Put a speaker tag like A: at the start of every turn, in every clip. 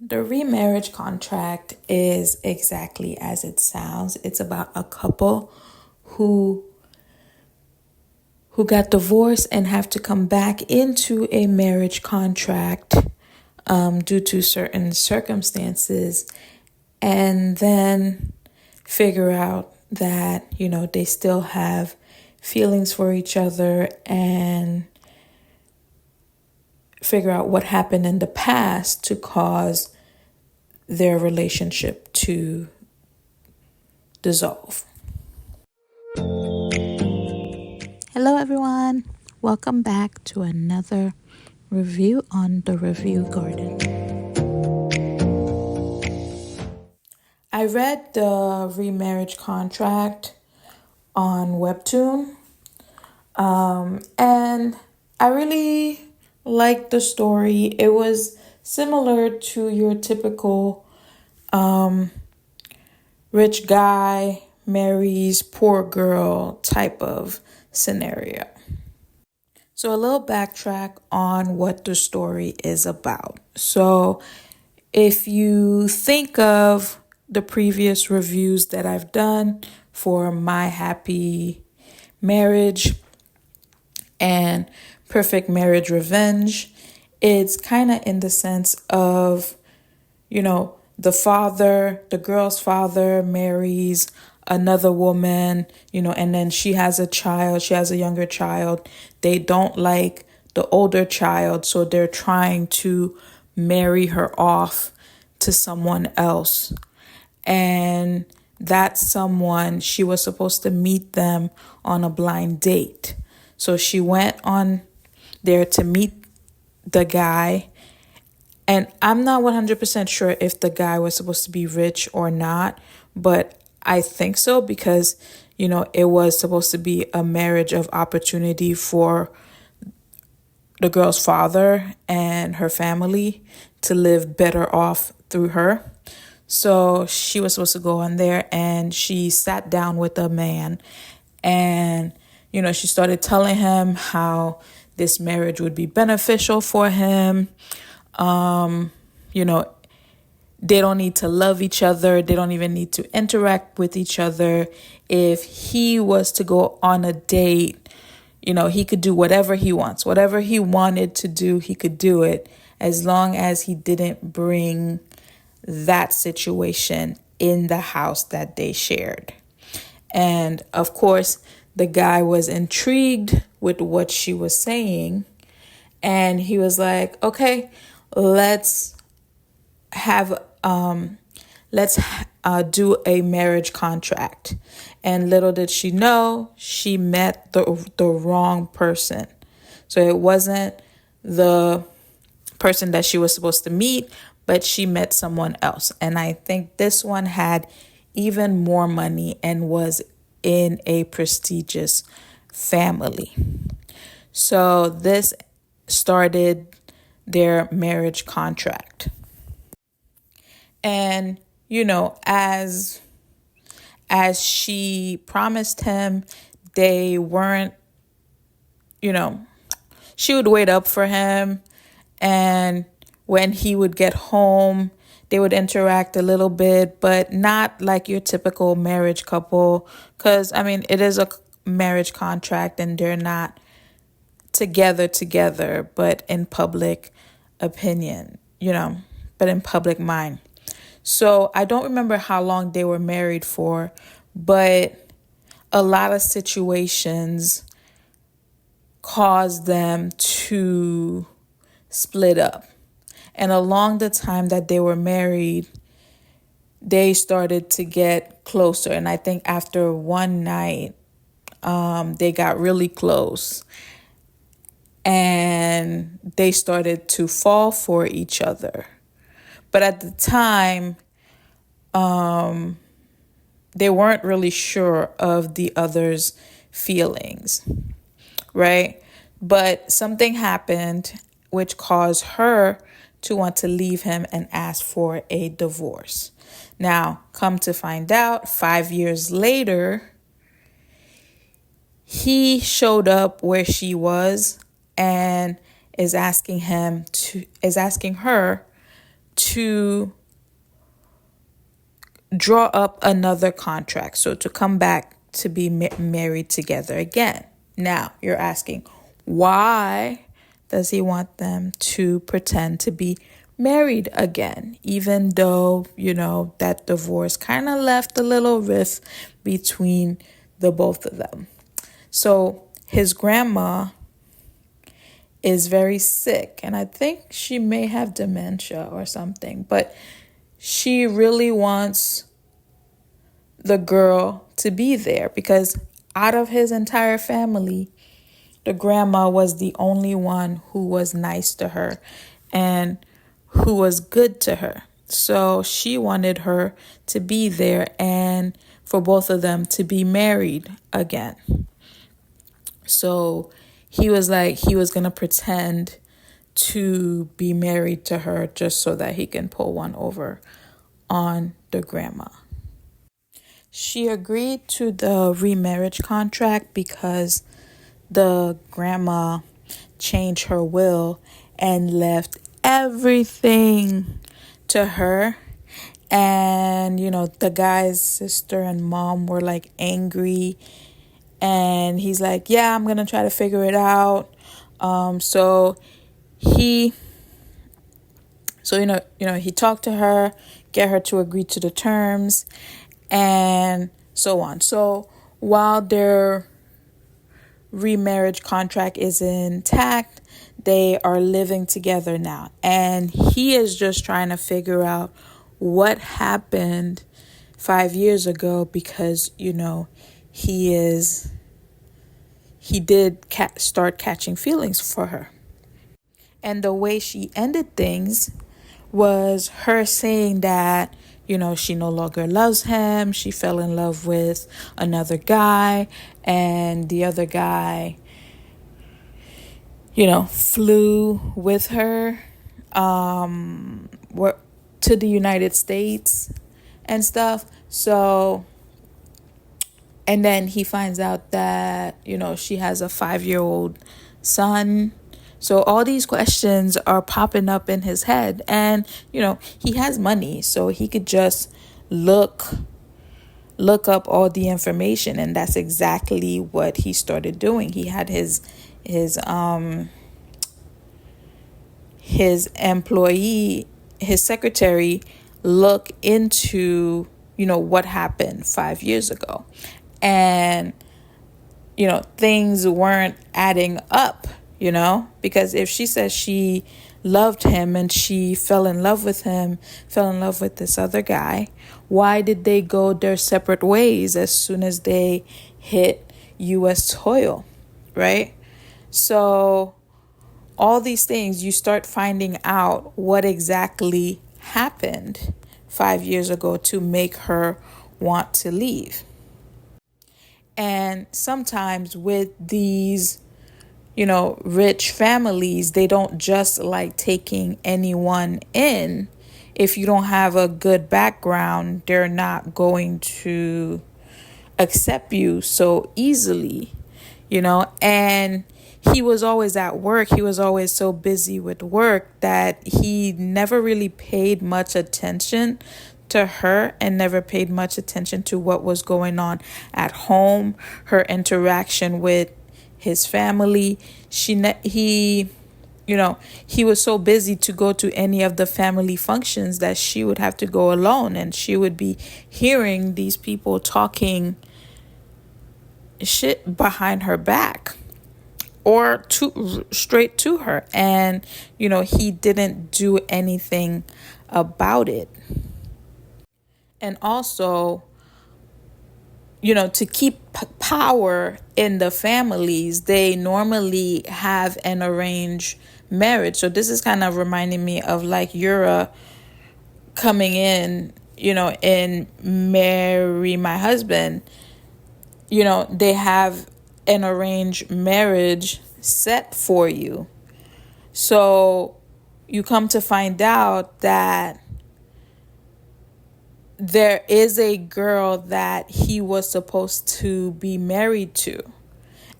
A: The remarriage contract is exactly as it sounds. It's about a couple who got divorced and have to come back into a marriage contract due to certain circumstances, and then figure out that, they still have feelings for each other, and figure out what happened in the past to cause their relationship to dissolve. Hello, everyone. Welcome back to another review on the Review Garden. I read the remarriage contract on Webtoon, and I really liked the story. It was similar to your typical rich guy marries poor girl type of scenario. So a little backtrack on what the story is about. So if you think of the previous reviews that I've done for My Happy Marriage and Perfect Marriage Revenge, it's kind of in the sense of, the girl's father marries another woman, and then she has a younger child. They don't like the older child, so they're trying to marry her off to someone else. And that someone, she was supposed to meet them on a blind date. So she went on there to meet the guy. And I'm not 100% sure if the guy was supposed to be rich or not, but I think so because, it was supposed to be a marriage of opportunity for the girl's father and her family to live better off through her. So she was supposed to go on there, and she sat down with a man, and, she started telling him how this marriage would be beneficial for him. They don't need to love each other. They don't even need to interact with each other. If he was to go on a date, he could do whatever he wants. Whatever he wanted to do, he could do it, as long as he didn't bring that situation in the house that they shared. And of course, the guy was intrigued with what she was saying. And he was like, okay, let's do a marriage contract. And little did she know, she met the wrong person. So it wasn't the person that she was supposed to meet, but she met someone else. And I think this one had even more money and was in a prestigious family. So this started their marriage contract. And, as she promised him, they weren't, she would wait up for him. And when he would get home, they would interact a little bit, but not like your typical marriage couple. Because, it is a marriage contract and they're not together, but in public opinion, but in public mind. So I don't remember how long they were married for, but a lot of situations caused them to split up. And along the time that they were married, they started to get closer. And I think after one night, they got really close. And they started to fall for each other. But at the time, they weren't really sure of the other's feelings, right? But something happened which caused her to want to leave him and ask for a divorce. Now, come to find out, 5 years later, he showed up where she was and is asking her to draw up another contract. So to come back to be married together again. Now, you're asking, why does he want them to pretend to be married again, even though, that divorce kind of left a little rift between the both of them? So his grandma is very sick, and I think she may have dementia or something, but she really wants the girl to be there because out of his entire family, the grandma was the only one who was nice to her and who was good to her. So she wanted her to be there and for both of them to be married again. So he was going to pretend to be married to her just so that he can pull one over on the grandma. She agreed to the remarriage contract because the grandma changed her will and left everything to her. And, the guy's sister and mom were angry. And he's like, yeah, I'm going to try to figure it out. So he talked to her, get her to agree to the terms and so on. So while their remarriage contract is intact, they are living together now. And he is just trying to figure out what happened 5 years ago because, he did start catching feelings for her. And the way she ended things was her saying that, she no longer loves him. She fell in love with another guy, and the other guy, flew with her to the United States and stuff. So, and then he finds out that, she has a 5-year-old son. So all these questions are popping up in his head. And, he has money, so he could just look up all the information. And that's exactly what he started doing. He had his employee, his secretary, look into, what happened 5 years ago. And, things weren't adding up. Because if she says she loved him and she fell in love with this other guy, why did they go their separate ways as soon as they hit U.S. soil, right? So all these things, you start finding out what exactly happened 5 years ago to make her want to leave. And sometimes with these rich families, they don't just like taking anyone in. If you don't have a good background, they're not going to accept you so easily, and he was always at work. He was always so busy with work that he never really paid much attention to her and never paid much attention to what was going on at home, her interaction with his family. He was so busy to go to any of the family functions that she would have to go alone, and she would be hearing these people talking shit behind her back or straight to her. And, he didn't do anything about it. And also, to keep power in the families, they normally have an arranged marriage. So this is kind of reminding me of Yura coming in, in Marry My Husband. They have an arranged marriage set for you. So you come to find out that there is a girl that he was supposed to be married to.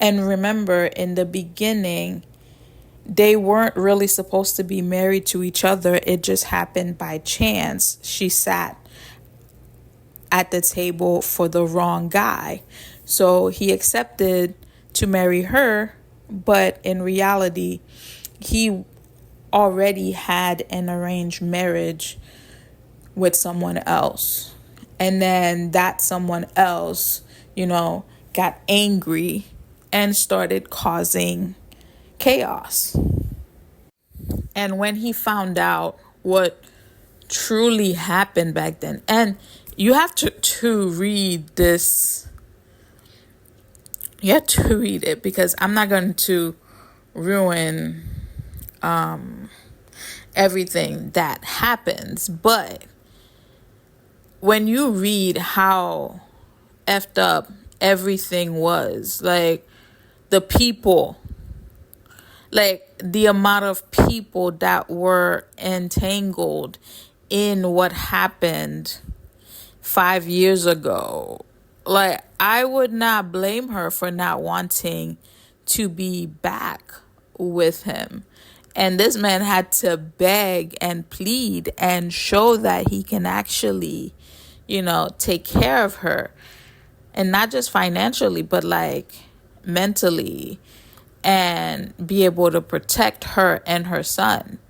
A: And remember, in the beginning, they weren't really supposed to be married to each other. It just happened by chance. She sat at the table for the wrong guy. So he accepted to marry her, but in reality, he already had an arranged marriage with someone else. And then that someone else, got angry and started causing chaos. And when he found out what truly happened back then, and you have to read this, you have to read it because I'm not going to ruin everything that happens. But when you read how effed up everything was, like the people, like the amount of people that were entangled in what happened 5 years ago, like I would not blame her for not wanting to be back with him. And this man had to beg and plead and show that he can actually, take care of her. And not just financially, but like mentally, and be able to protect her and her son.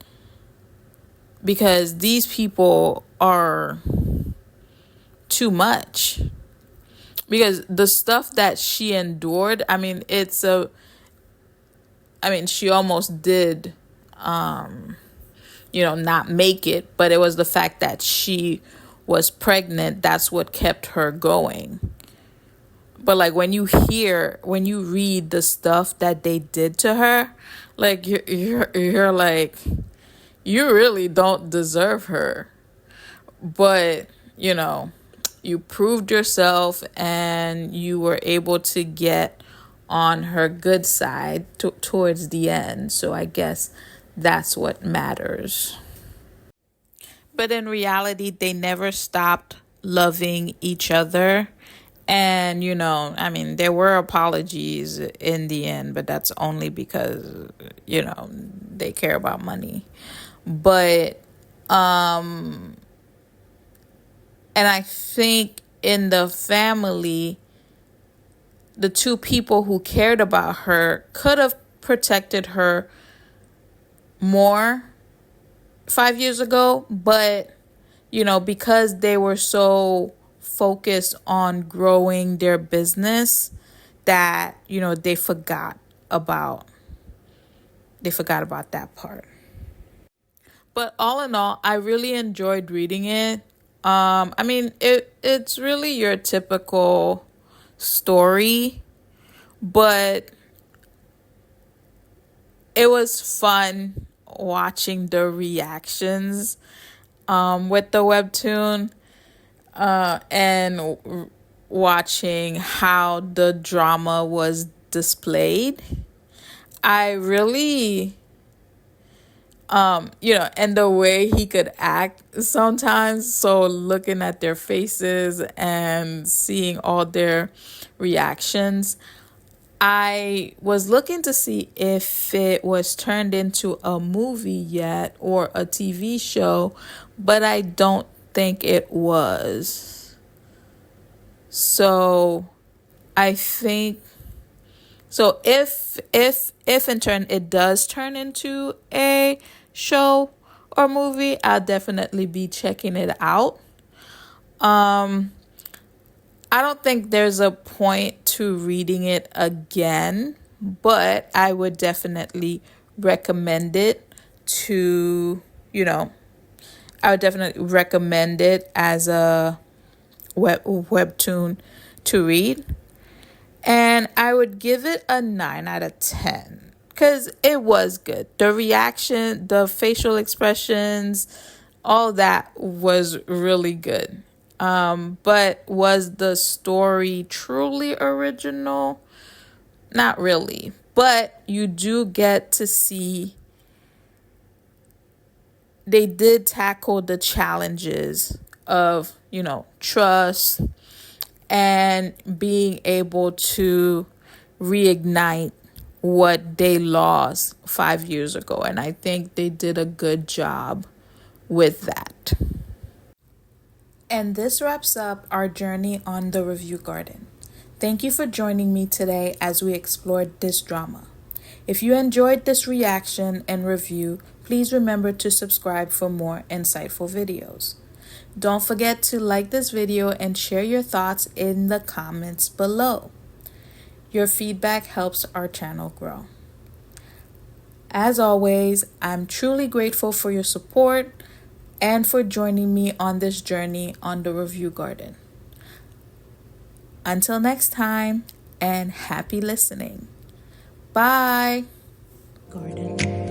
A: Because these people are too much. Because the stuff that she endured, she almost did, not make it, but it was the fact that she was pregnant. That's what kept her going. But like when you read the stuff that they did to her, like you're like, you really don't deserve her. But, you proved yourself and you were able to get on her good side towards the end. So I guess that's what matters. But in reality, they never stopped loving each other. And, there were apologies in the end, but that's only because, they care about money. But, and I think in the family, the two people who cared about her could have protected her more 5 years ago. But, because they were so focused on growing their business that, they forgot about that part. But all in all, I really enjoyed reading it. It's really your typical story, but it was fun watching the reactions with the webtoon and watching how the drama was displayed. I really and the way he could act sometimes. So looking at their faces and seeing all their reactions, I was looking to see if it was turned into a movie yet or a TV show, but I don't think it was. So I think so if in turn it does turn into a show or movie, I'll definitely be checking it out. I don't think there's a point to reading it again, but I would definitely recommend it I would definitely recommend it as a webtoon to read. And I would give it a 9 out of 10 because it was good. The reaction, the facial expressions, all that was really good. But was the story truly original? Not really. But you do get to see they did tackle the challenges of, trust and being able to reignite what they lost 5 years ago. And I think they did a good job with that. And this wraps up our journey on the Review Garden. Thank you for joining me today as we explored this drama. If you enjoyed this reaction and review, please remember to subscribe for more insightful videos. Don't forget to like this video and share your thoughts in the comments below. Your feedback helps our channel grow. As always, I'm truly grateful for your support and for joining me on this journey on the Review Garden. Until next time, and happy listening. Bye. Garden.